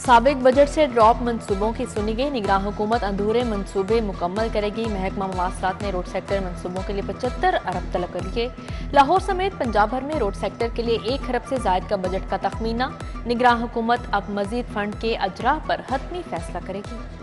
साबिक बजट से ड्रॉप मंसूबों की सुनी गई। निगरान हुकूमत अधूरे मंसूबे मुकम्मल करेगी। महकमा मवासलात ने रोड सेक्टर मंसूबों के लिए 75 अरब तलब कर लिए। लाहौर समेत पंजाब भर में रोड सेक्टर के लिए 1 अरब से जायद का बजट का तखमीना। निगरान हुकूमत अब मजीद फंड के अजरा पर हतमी फैसला करेगी।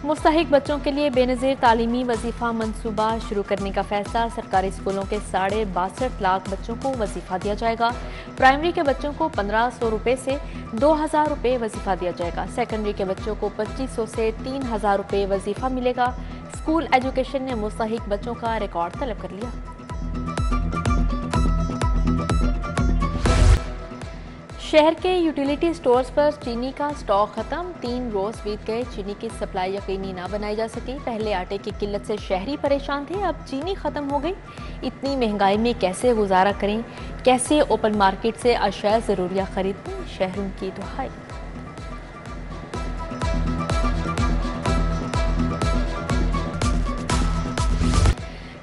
मुस्तहिक बच्चों के लिए बेनज़ीर तालीमी वजीफ़ा मंसूबा शुरू करने का फैसला। सरकारी स्कूलों के 62.5 लाख बच्चों को वजीफ़ा दिया जाएगा। प्राइमरी के बच्चों को 1500 रुपये से 2000 रुपये वजीफ़ा दिया जाएगा। सेकेंडरी के बच्चों को 2500 से 3000 रुपये वजीफ़ा मिलेगा। स्कूल एजुकेशन ने मुस्तहिक बच्चों का रिकॉर्ड तलब कर लिया। शहर के यूटिलिटी स्टोर्स पर चीनी का स्टॉक खत्म। 3 रोज बीत गए, चीनी की सप्लाई यकीनी ना बनाई जा सकी। पहले आटे की किल्लत से शहरी परेशान थे, अब चीनी खत्म हो गई। इतनी महंगाई में कैसे गुजारा करें, कैसे ओपन मार्केट से अशिया ज़रूरिया खरीदें, शहरों की दुहाई।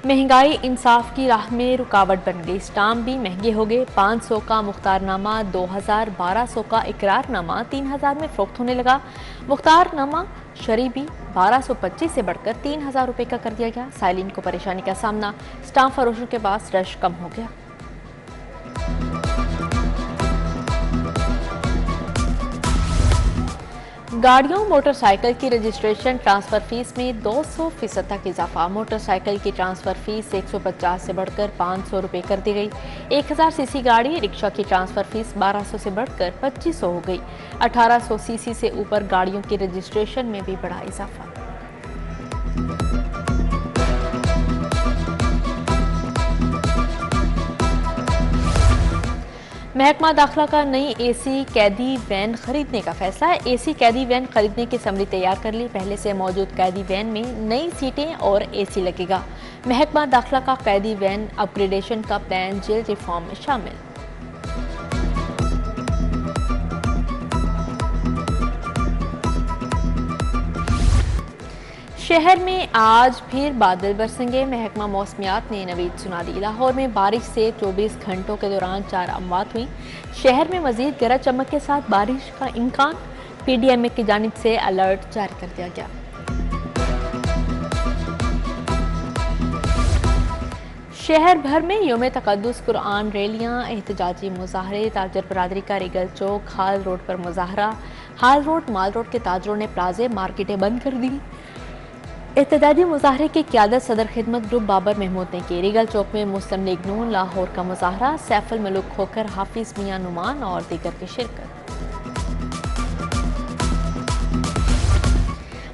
महंगाई इंसाफ की राह में रुकावट बन गई। स्टाम्प भी महंगे हो गए। 500 का मुख्तारनामा 2000, 1200 का इकरारनामा 3000 में फरोख्त होने लगा। मुख्तारनामा शरी भी 1225 से बढ़कर 3000 रुपये का कर दिया गया। साइलिन को परेशानी का सामना। स्टाम्प फरोशों के पास रश कम हो गया। गाड़ियों मोटरसाइकिल की रजिस्ट्रेशन ट्रांसफर फीस में 200% तक इजाफा। मोटरसाइकिल की ट्रांसफर फीस 150 से बढ़कर 500 रुपये कर दी गई। 1000 सीसी गाड़ी रिक्शा की ट्रांसफर फीस 1200 से बढ़कर 2500 हो गई। 1800 सीसी से ऊपर गाड़ियों की रजिस्ट्रेशन में भी बड़ा इजाफा। महकमा दाखिला का नई एसी कैदी वैन खरीदने का फैसला है। एसी कैदी वैन खरीदने की समरी तैयार कर ली। पहले से मौजूद कैदी वैन में नई सीटें और एसी लगेगा। महकमा दाखिला का कैदी वैन अपग्रेडेशन का प्लान जेल रिफॉर्म में शामिल। शहर में आज फिर बादल बरसेंगे। महकमा मौसमियात ने नवीद सुना दी। लाहौर में बारिश से 24 घंटों के दौरान 4 अमवात हुई। शहर में मजीद गरज चमक के साथ बारिश का इम्कान। PDMA की जानिब से अलर्ट जारी कर दिया गया। शहर भर में यौम तक़द्दुस कुरान रैलियाँ, एहतजाजी मुजाहरे। ताजर बरादरी का रीगल चौक, हाल रोड पर मुजाहरा। हाल रोड, माल रोड के ताजरों ने प्लाजे, मार्केटें बंद कर दी। एहतजाजी मुजाहरे की क़यादत सदर खिदमत ग्रुप बाबर महमूद ने की। रीगल चौक में मुस्लिम लीग नून लाहौर का मुजाहरा। सैफुल मलूक खोकर, हाफिज मियां नुमान और दीगर की शिरकत।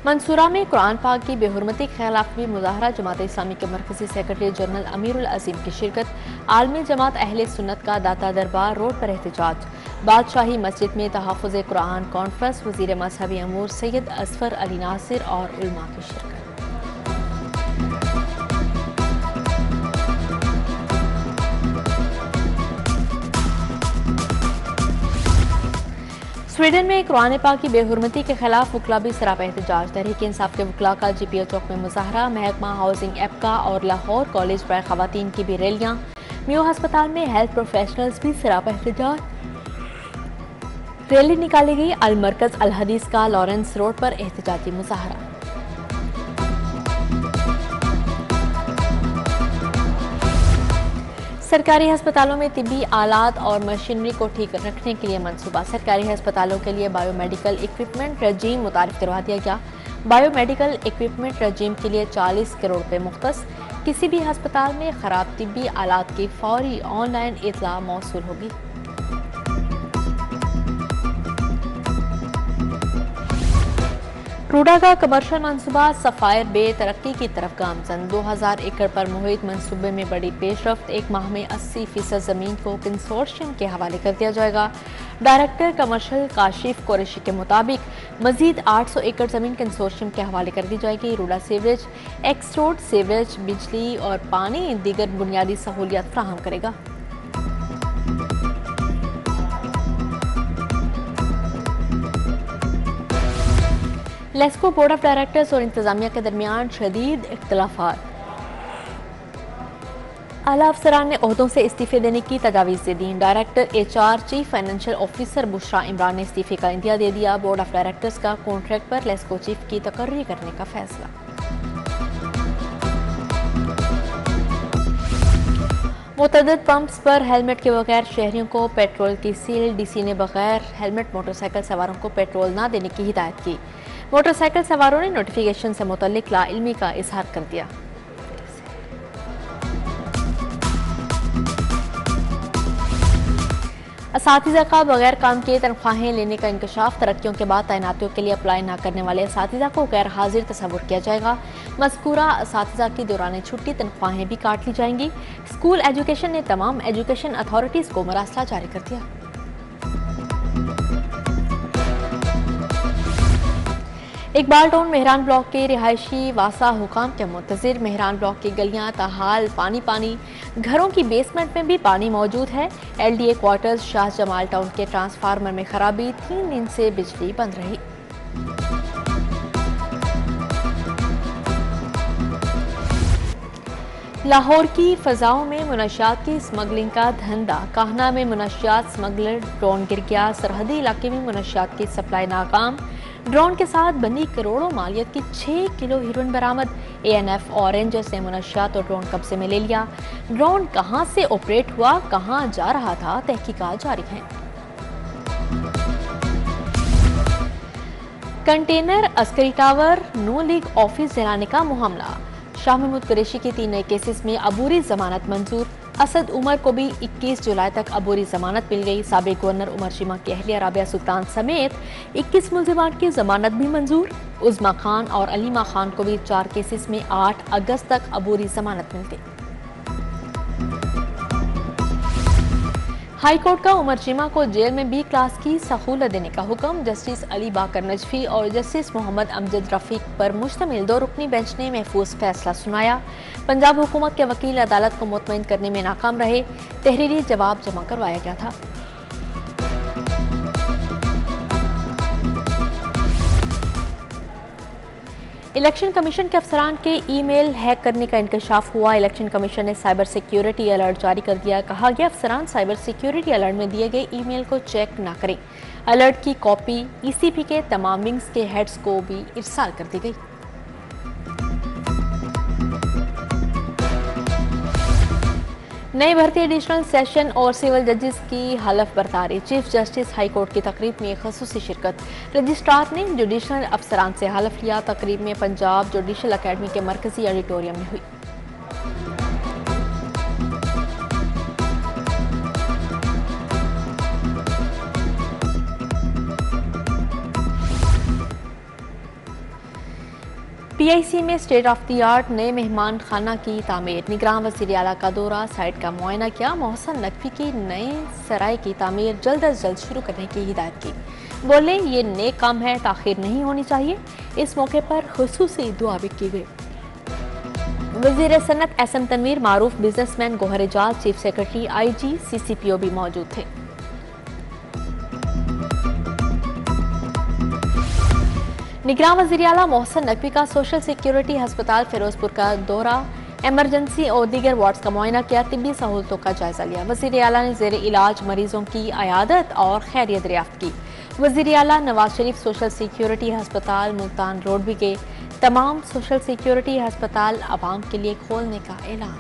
मंसूरा में कुरान पाक की बेहुरमती के खिलाफ भी मुजाहरा। जमात इस्लामी के मरकजी सेक्रेटरी जनरल अमीरुल अजीम की शिरकत। आलमी जमात अहले सुन्नत का दाता दरबार रोड पर एहतजाज। बादशाही मस्जिद में तहफ़्फ़ुज़े कुरान कॉन्फ्रेंस। वज़ीर मज़हबी अमूर सैयद असफर अली नासिर और उलमा की शिरकत। स्वीडन में कुरान पाक की बेहुरमती के खिलाफ वकला भी सरापा एहतजाज। तहरीक इंसाफ के वकला का GPO चौक में मुजाहरा। महकमा हाउसिंग एप्का और लाहौर कॉलेज पर खवातीन की भी रैलियाँ। मियो अस्पताल में हेल्थ प्रोफेशनल्स भी सरापा एहतजाज। रैली निकाली गई। अल मरकज अल हदीस का लॉरेंस रोड पर एहतजाजी मुजाहरा। सरकारी अस्पतालों में तिब्बी आलात और मशीनरी को ठीक रखने के लिए मंसूबा। सरकारी अस्पतालों के लिए बायोमेडिकल इक्विपमेंट रजीम मुतारिफ करवा दिया गया। बायोमेडिकल इक्विपमेंट रजीम के लिए 40 करोड़ रुपये मुख्तस। किसी भी अस्पताल में खराब तिब्बी आलात की फौरी ऑनलाइन इतला मौसूल होगी। रूडा का कमर्शियल मंसूबा सफ़ायर बे तरक्की की तरफ गामजन। 2000 एकड़ पर मुहित मंसूबे में बड़ी पेशरफ्त। 1 माह में 80% ज़मीन को कंसोर्शियम के हवाले कर दिया जाएगा। डायरेक्टर कमर्शियल काशिफ कुरैशी के मुताबिक मजीद 800 एकड़ ज़मीन कंसोर्शियम के हवाले कर दी जाएगी। RUDA sewerage x road sewerage, बिजली और पानी दीगर बुनियादी सहूलियात फ्राहम करेगा। लेस्को बोर्ड ऑफ डायरेक्टर्स और इंतजामिया के दरमियान शदीद इख्तलाफात। आला अफसरान ने ओहदों से इस्तीफे देने की तजावीज़ दे दी। Director HR, chief financial officer Bushra Imran ने इस्तीफे का इंदिया दे दिया। बोर्ड ऑफ डायरेक्टर्स का कॉन्ट्रैक्ट पर लेस्को चीफ की तकर्री करने का फैसला। मुतअद्दिद पंप्स पर हेलमेट के बगैर शहरियों को पेट्रोल की सील। DC ने बगैर हेलमेट मोटरसाइकिल सवारों को पेट्रोल न देने की हिदायत की। मोटरसाइकिल सवारों ने नोटिफिकेशन से मुतल्लिक लाइल्मी का इजहार कर दिया। असातिज़ा का बगैर काम किए तनख्वाहें लेने का इंकशाफ। तरक्कियों के बाद तैनातियों के लिए अप्लाई न करने वाले असातिज़ा को गैर हाजिर तस्वुर किया जाएगा। मज़कूरा असातिज़ा की दौरान छुट्टी तनख्वाहें भी काट ली जाएंगी। स्कूल एजुकेशन ने तमाम एजुकेशन अथॉरिटीज़ को मरासला जारी कर दिया। इकबाल टाउन मेहरान ब्लॉक के रिहायशी वासा हुकाम के मुंतज़िर। मेहरान ब्लॉक की गलियां ताहाल पानी, घरों की बेसमेंट में भी पानी मौजूद है। LDA quarters Shah Jamal town के ट्रांसफार्मर में खराबी। 3 दिन से बिजली बंद रही। लाहौर की फजाओं में मुनशियात की स्मगलिंग का धंधा। काहना में मुनशियात स्मगलर ड्रोन गिर गया। सरहदी इलाके में मुनशियात की सप्लाई नाकाम। ड्रोन के साथ बनी करोड़ों मालियत की 6 किलो हीरोइन बरामद। ANF और रेंजर्स ने मुनशियात और ड्रोन कब्जे में ले लिया। ड्रोन कहां से ऑपरेट हुआ, कहां जा रहा था, तहकीकात जारी है। कंटेनर अस्करी टावर नू लीग ऑफिस जलाने का मामला। शाह महमूद कुरैशी की 3 नए केसेस में अबूरी जमानत मंजूर। असद उमर को भी 21 जुलाई तक अबूरी जमानत मिल गई। साबिक गवर्नर उमर शिमा की अहलिया राबिया सुल्तान समेत 21 मुल्जिमान की जमानत भी मंजूर। उज़मा खान और अलीमा खान को भी 4 केसेस में 8 अगस्त तक अबूरी जमानत मिल गई। हाई कोर्ट का उमर शिमा को जेल में B क्लास की सहूलत देने का हुक्म। जस्टिस अली बाकर नजफी और जस्टिस मोहम्मद अमजद रफीक पर मुश्तमिल 2 रुकनी बेंच ने महफूज फैसला सुनाया। पंजाब हुकूमत के वकील अदालत को मुतमईन करने में नाकाम रहे। तहरीरी जवाब जमा करवाया गया था। इलेक्शन कमीशन के अफसरान के ईमेल हैक करने का इंकशाफ हुआ। इलेक्शन कमीशन ने साइबर सिक्योरिटी अलर्ट जारी कर दिया। कहा गया अफसरान साइबर सिक्योरिटी अलर्ट में दिए गए ईमेल को चेक न करें। अलर्ट की कॉपी ECP के तमाम विंग्स के हेड्स को भी इरसाल कर दी गई। नए भर्ती एडिशनल सेशन और सिविल जजेस की हलफ बर्दारी। चीफ जस्टिस हाई कोर्ट की तकरीब में खसूसी शिरकत। रजिस्ट्रार ने जुडिशल अफसरान से हलफ लिया। तकरीब में पंजाब जुडिशल अकेडमी के मरकजी ऑडिटोरियम में हुई। PIC में स्टेट ऑफ द आर्ट नए मेहमान खाना की तामीर। निगरान वज़ीर आला का दौरा, साइट का मुआयना किया। मोहसन नकवी की नए सराय की तामीर जल्द अज जल्द शुरू करने की हिदायत की। बोले ये नेक काम है, ताखीर नहीं होनी चाहिए। इस मौके पर खुसूसी दुआ भी की गई। वज़ीर सनत SM तनवीर, मारूफ businessman Gohar Ejaz, chief secretary IG CCPO भी मौजूद थे। निगरान वज़ीर आला मोहसन नकवी का सोशल सिक्योरिटी अस्पताल फिरोजपुर का दौरा। एमरजेंसी और दीगर वार्ड्स का मुआयना किया। तिब्बी सहूलतों का जायजा लिया। वज़ीर आला ने ज़ेर इलाज मरीजों की अयादत और खैरियत दरियाफ्त की। वज़ीर आला नवाज शरीफ सोशल सिक्योरिटी अस्पताल मुल्तान रोड भी गए। तमाम सोशल सिक्योरिटी अस्पताल आवाम के लिए खोलने का ऐलान।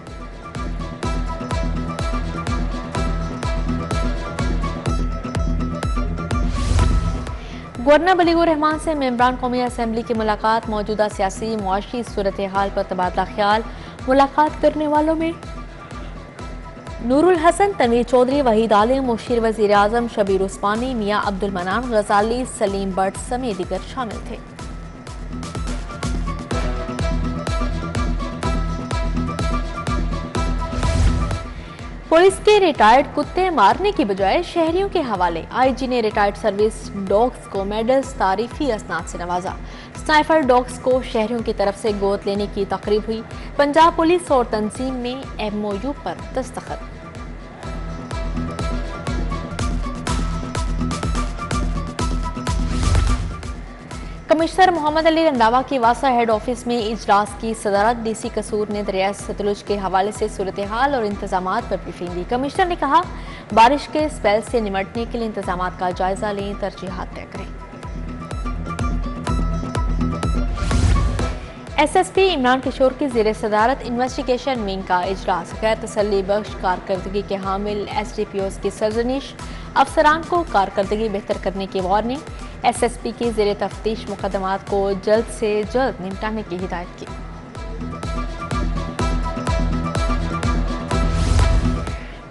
गवर्नर बलीगुर रहमान से मेंबरान कौमी असम्बली की मुलाकात। मौजूदा सियासी मुआशी सूरत हाल पर तबादला ख्याल। मुलाकात करने वालों में नूरुल हसन, तनवीर चौधरी, वहीद आलिम, मुशीर वज़ीर आज़म, शबीर उस्मानी, मियां अब्दुल मनान गजाली, सलीम बट समेत दीगर शामिल थे। पुलिस के रिटायर्ड कुत्ते मारने की बजाय शहरियों के हवाले। IG ने रिटायर्ड सर्विस डॉग्स को मेडल्स, तारीफी असनाद से नवाजा। स्नाइपर डॉग्स को शहरियों की तरफ से गोद लेने की तकरीब हुई। पंजाब पुलिस और तंजीम में MOU पर दस्तखत। कमिश्नर मोहम्मद अली रंधावा की वासा हेड ऑफिस में इजलास की सदारत डीसी कसूर ने दरिया सतलुज के हवाले से सूरत हाल और इंतजाम पर ब्रीफिंग दी। कमिश्नर ने कहा, बारिश के स्पेल से निमटने के लिए इंतजाम का जायजा लें, तरजीहात तय करें। एसएसपी इमरान किशोर की ज़ेर सदारत इन्वेस्टिगेशन विंग का इजलास। गैर तसल्ली बख्श कारकर्दगी के हामिल एसडीपीओ की सरजनिश, अफसरान को कारकर्दगी बेहतर करने की वार्निंग। एसएसपी की ज़ेर तफ्तीश मुकदमात को जल्द से जल्द निपटाने की हिदायत की।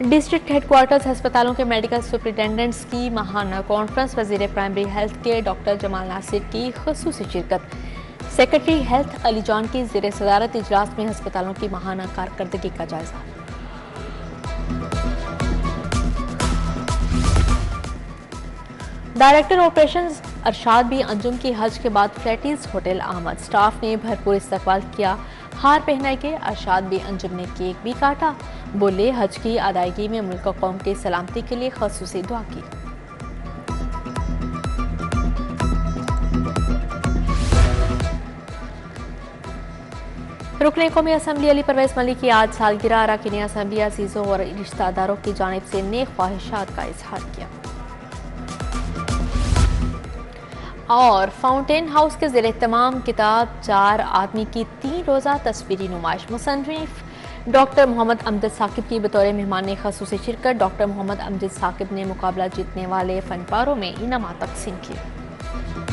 डिस्ट्रिक्ट हेडक्वार्टर्स अस्पतालों के मेडिकल सुपरिटेंडेंट्स की माहाना कॉन्फ्रेंस। वजीर प्राइमरी हेल्थ के डॉक्टर जमाल नासिर की खुसूसी शिरकत। सेक्रेटरी हेल्थ अली जॉन की ज़ेर सदारत इजलास में अस्पतालों की माहाना कारकर्दगी का जायजा। डायरेक्टर ऑपरेशंस अरशाद भी अंजुम की हज के बाद फ्लैटीज होटल आमद। स्टाफ ने भरपूर इस्तकबाल किया, हार पहनाए के। अरशाद भी अंजुम ने केक भी काटा। बोले, हज की अदायगी में मुल्क कौम की सलामती के लिए खसूसी दुआ की। रुकने कौमी असम्बली अली परवेज मलिक की आज सालगिरह। अरकान असम्बली अजीजों और रिश्तेदारों की जानिब से नेक ख्वाहिशात का इजहार किया। और फाउंटेन हाउस के ज़ेर तमाम किताब 4 आदमी की 3 रोज़ा तस्वीरी नुमाइश। मुसन्निफ डॉक्टर मोहम्मद अमजद साकिब की बतौर मेहमान खसूसी शिरकत। डॉक्टर मोहम्मद अमजद साकिब ने मुकाबला जीतने वाले फनपारों में इनामात तकसीम किए।